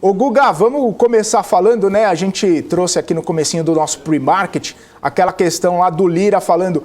Ô Guga, vamos começar falando, né? A gente trouxe aqui no comecinho do nosso pre-market aquela questão lá do Lira falando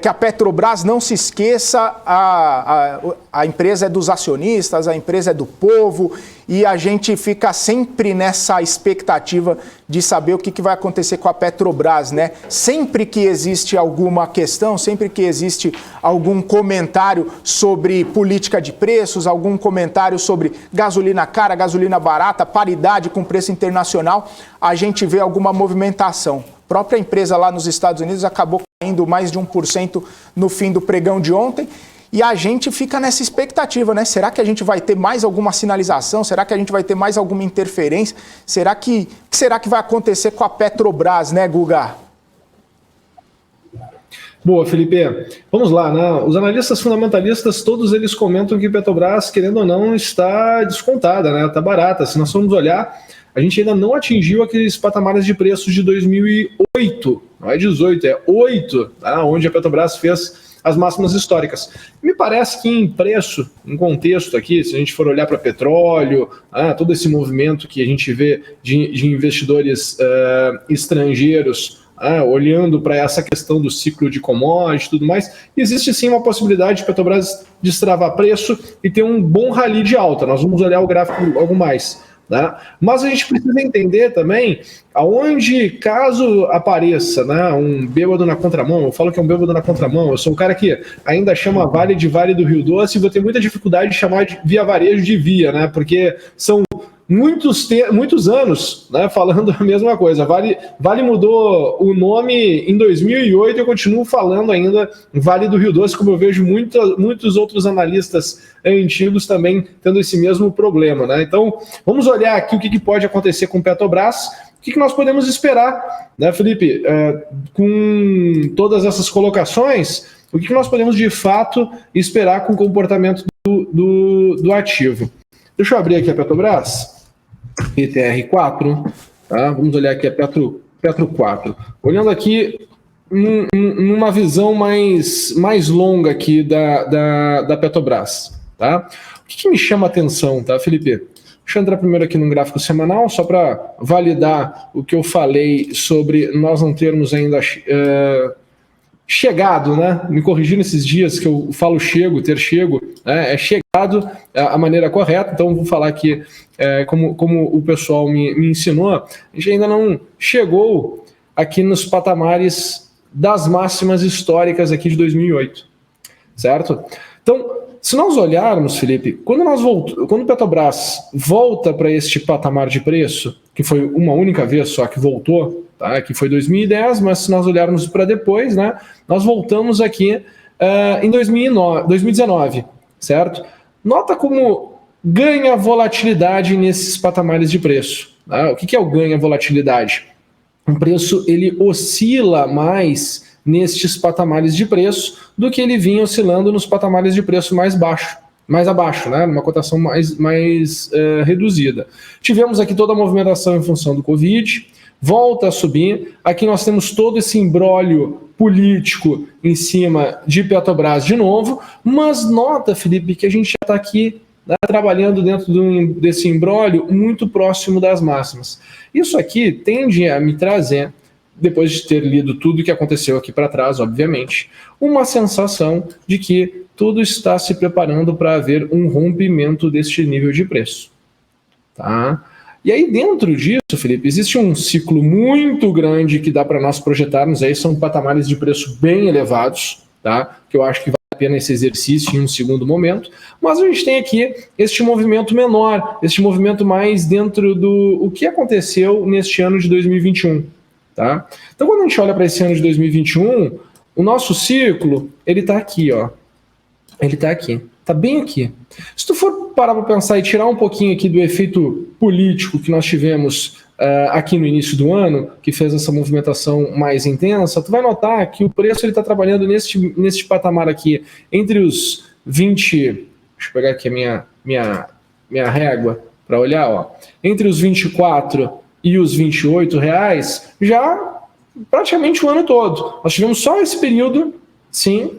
que a Petrobras, não se esqueça, a empresa é dos acionistas, a empresa é do povo, e a gente fica sempre nessa expectativa de saber o que vai acontecer com a Petrobras, né? Sempre que existe alguma questão, sempre que existe algum comentário sobre política de preços, algum comentário sobre gasolina cara, gasolina barata, paridade com preço internacional, a gente vê alguma movimentação. A própria empresa lá nos Estados Unidos acabou caindo mais de 1% no fim do pregão de ontem. E a gente fica nessa expectativa, né? Será que a gente vai ter mais alguma sinalização? Será que a gente vai ter mais alguma interferência? Será que vai acontecer com a Petrobras, né, Guga? Boa, Felipe. Vamos lá, né? Os analistas fundamentalistas, todos eles comentam que Petrobras, querendo ou não, está descontada, né? Está barata. Se nós formos olhar, a gente ainda não atingiu aqueles patamares de preços de 2008, não é 18, é 8, tá? Onde a Petrobras fez as máximas históricas. Me parece que em preço, em contexto aqui, se a gente for olhar para petróleo, todo esse movimento que a gente vê de investidores estrangeiros, olhando para essa questão do ciclo de commodity e tudo mais, existe sim uma possibilidade de Petrobras destravar preço e ter um bom rally de alta. Nós vamos olhar o gráfico algo mais. Né? Mas a gente precisa entender também aonde, caso apareça, né, um bêbado na contramão, eu falo que é um bêbado na contramão, eu sou um cara que ainda chama Vale de Vale do Rio Doce e vou ter muita dificuldade de chamar de Via Varejo de Via, né, porque são muitos anos, né, falando a mesma coisa. Vale mudou o nome em 2008 e eu continuo falando ainda Vale do Rio Doce, como eu vejo muitos outros analistas antigos também tendo esse mesmo problema, né? Então, vamos olhar aqui o que pode acontecer com Petrobras, o que nós podemos esperar, né, Felipe? Com todas essas colocações, o que nós podemos de fato esperar com o comportamento do ativo? Deixa eu abrir aqui a Petrobras, PTR4, tá? Vamos olhar aqui a Petro 4. Olhando aqui numa visão mais longa aqui da Petrobras, tá? O que me chama a atenção, tá, Felipe? Deixa eu entrar primeiro aqui no gráfico semanal, só para validar o que eu falei sobre nós não termos ainda chegado, né? Me corrigindo esses dias que eu falo ter chego, né? É chegado a maneira correta, então vou falar aqui como o pessoal me ensinou, a gente ainda não chegou aqui nos patamares das máximas históricas aqui de 2008, certo? Então, se nós olharmos, Felipe, quando o Petrobras volta para este patamar de preço, que foi uma única vez só que voltou, tá? Que foi 2010, mas se nós olharmos para depois, né, nós voltamos aqui em 2019, certo? Nota como ganha volatilidade nesses patamares de preço. Tá? O que é o ganha volatilidade? O preço ele oscila mais nestes patamares de preço do que ele vinha oscilando nos patamares de preço mais abaixo, né? Numa cotação mais reduzida. Tivemos aqui toda a movimentação em função do Covid, volta a subir. Aqui nós temos todo esse imbróglio político em cima de Petrobras de novo, mas nota, Felipe, que a gente já está aqui, né, trabalhando dentro desse imbróglio muito próximo das máximas. Isso aqui tende a me trazer, depois de ter lido tudo o que aconteceu aqui para trás, obviamente, uma sensação de que tudo está se preparando para haver um rompimento deste nível de preço. Tá? E aí, dentro disso, Felipe, existe um ciclo muito grande que dá para nós projetarmos, aí são patamares de preço bem elevados, tá? Que eu acho que vale a pena esse exercício em um segundo momento, mas a gente tem aqui este movimento menor, este movimento mais dentro do que aconteceu neste ano de 2021. Tá? Então, quando a gente olha para esse ano de 2021, o nosso ciclo, ele está aqui, ó. Ele está aqui, está bem aqui. Se tu for parar para pensar e tirar um pouquinho aqui do efeito político que nós tivemos aqui no início do ano, que fez essa movimentação mais intensa, tu vai notar que o preço está trabalhando neste patamar aqui, entre os 20... Deixa eu pegar aqui a minha régua para olhar, ó. Entre os 24 e os R$28, já praticamente o ano todo. Nós tivemos só esse período, sim,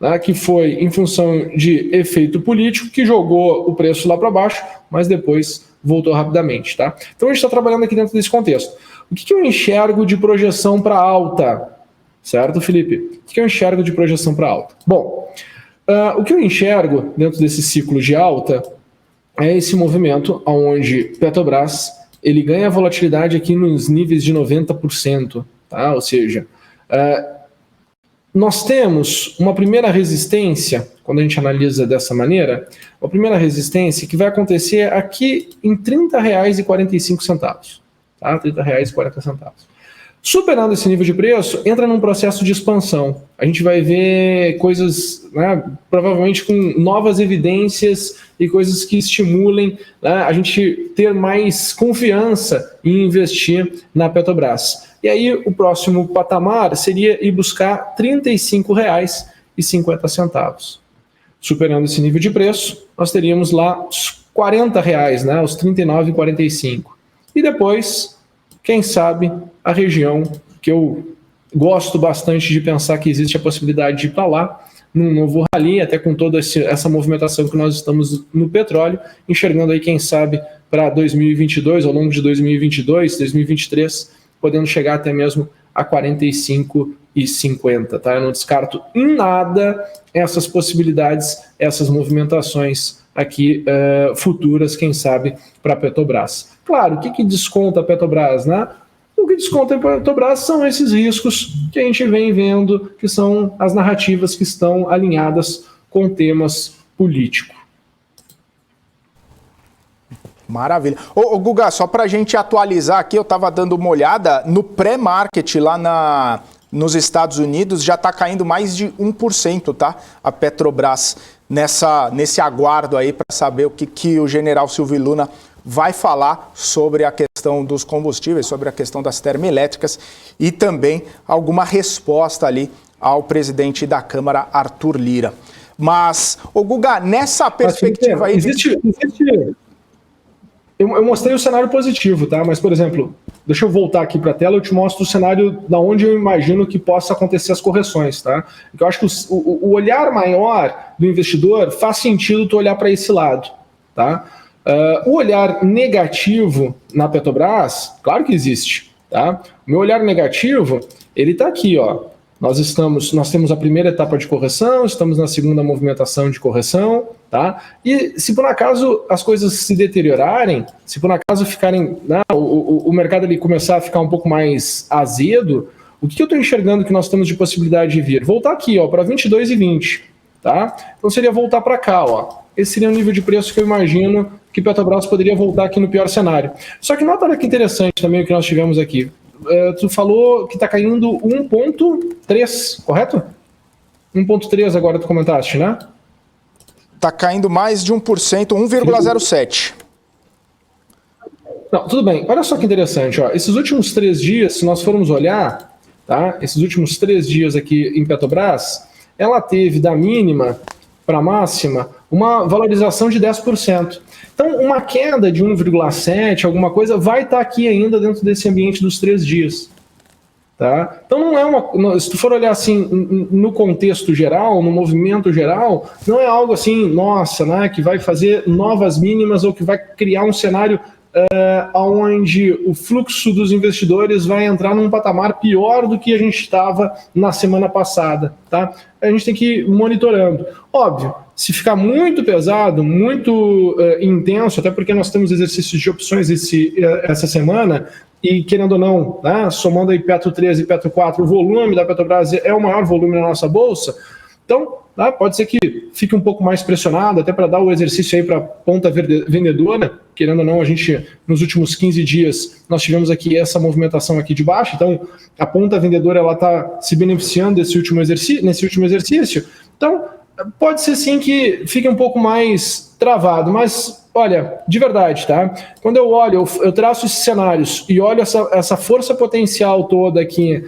né, que foi em função de efeito político, que jogou o preço lá para baixo, mas depois voltou rapidamente, tá? Então a gente está trabalhando aqui dentro desse contexto. O que eu enxergo de projeção para alta? Certo, Felipe? O que eu enxergo de projeção para alta? Bom, o que eu enxergo dentro desse ciclo de alta é esse movimento onde Petrobras ele ganha volatilidade aqui nos níveis de 90%, tá? Ou seja, nós temos uma primeira resistência, quando a gente analisa dessa maneira, uma primeira resistência que vai acontecer aqui em R$ 30,45, tá? R$ 30,40. Superando esse nível de preço, entra num processo de expansão. A gente vai ver coisas, né, provavelmente com novas evidências e coisas que estimulem, né, a gente ter mais confiança em investir na Petrobras. E aí o próximo patamar seria ir buscar R$ 35,50. Superando esse nível de preço, nós teríamos lá os R$ 40, né, os R$ 39,45. E depois, quem sabe, a região que eu gosto bastante de pensar que existe a possibilidade de ir para lá, num novo rally, até com toda essa movimentação que nós estamos no petróleo, enxergando aí, quem sabe, para 2022, ao longo de 2022, 2023, podendo chegar até mesmo a 45,50, tá? Eu não descarto em nada essas possibilidades, essas movimentações aqui futuras, quem sabe, para a Petrobras. Claro, o que desconta a Petrobras, né? O que desconta a Petrobras são esses riscos que a gente vem vendo, que são as narrativas que estão alinhadas com temas políticos. Maravilha. Ô Guga, só para a gente atualizar aqui, eu estava dando uma olhada, no pré-market lá nos Estados Unidos já está caindo mais de 1%, tá? A Petrobras nesse aguardo aí para saber o que o general Silvio Luna vai falar sobre a questão dos combustíveis, sobre a questão das termoelétricas e também alguma resposta ali ao presidente da Câmara, Arthur Lira. Mas, ô Guga, nessa perspectiva aí... Eu mostrei o cenário positivo, tá? Mas, por exemplo, deixa eu voltar aqui para a tela, eu te mostro o cenário da onde eu imagino que possa acontecer as correções, tá? Porque eu acho que o olhar maior do investidor faz sentido tu olhar para esse lado, tá? O olhar negativo na Petrobras, claro que existe, tá? O meu olhar negativo, ele está aqui, ó. Nós temos a primeira etapa de correção, estamos na segunda movimentação de correção, tá? E se por acaso as coisas se deteriorarem, se por acaso ficarem, né, o mercado ali começar a ficar um pouco mais azedo, o que eu estou enxergando que nós temos de possibilidade de vir? Voltar aqui, ó, para 22,20, tá? Então seria voltar para cá, ó. Esse seria o nível de preço que eu imagino que Petrobras poderia voltar aqui no pior cenário. Só que nota que interessante também o que nós tivemos aqui. Tu falou que está caindo 1,3, correto? 1,3 agora tu comentaste, né? Está caindo mais de 1%, 1,07. Não, tudo bem. Olha só que interessante, ó. Esses últimos 3 dias, se nós formos olhar, tá? Esses últimos 3 dias aqui em Petrobras, ela teve da mínima para a máxima uma valorização de 10%. Então, uma queda de 1,7, alguma coisa, vai estar aqui ainda dentro desse ambiente dos 3 dias. Tá? Então, não é uma. Se tu for olhar assim, no contexto geral, no movimento geral, não é algo assim, nossa, né, que vai fazer novas mínimas ou que vai criar um cenário onde o fluxo dos investidores vai entrar num patamar pior do que a gente estava na semana passada. Tá? A gente tem que ir monitorando. Óbvio, se ficar muito pesado, muito intenso, até porque nós temos exercícios de opções essa semana, e querendo ou não, né, somando aí Petro 13 e Petro 4, o volume da Petrobras é o maior volume na nossa bolsa, então pode ser que fique um pouco mais pressionado, até para dar o exercício aí para a ponta vendedora, querendo ou não, a gente, nos últimos 15 dias, nós tivemos aqui essa movimentação aqui de baixo, então a ponta vendedora ela está se beneficiando nesse último exercício, então pode ser sim que fique um pouco mais travado, mas olha, de verdade, tá? Quando eu olho, eu traço esses cenários e olho essa força potencial toda aqui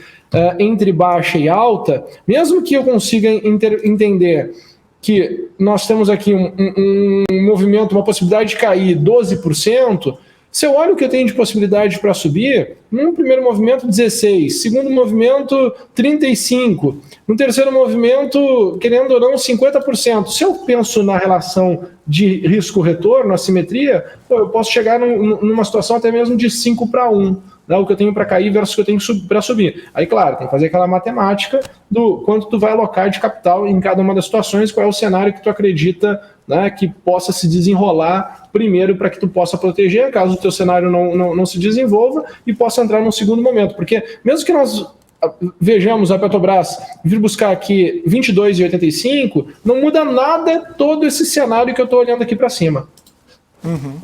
entre baixa e alta, mesmo que eu consiga entender que nós temos aqui um movimento, uma possibilidade de cair 12%, Se eu olho o que eu tenho de possibilidade para subir, no primeiro movimento 16, segundo movimento 35, no terceiro movimento, querendo ou não, 50%. Se eu penso na relação de risco-retorno, assimetria, eu posso chegar numa situação até mesmo de 5-1. Né, o que eu tenho para cair versus o que eu tenho para subir. Aí, claro, tem que fazer aquela matemática do quanto tu vai alocar de capital em cada uma das situações, qual é o cenário que tu acredita, né, que possa se desenrolar primeiro para que tu possa proteger, caso o teu cenário não se desenvolva, e possa entrar num segundo momento. Porque mesmo que nós vejamos a Petrobras vir buscar aqui 22,85, não muda nada todo esse cenário que eu estou olhando aqui para cima. Uhum.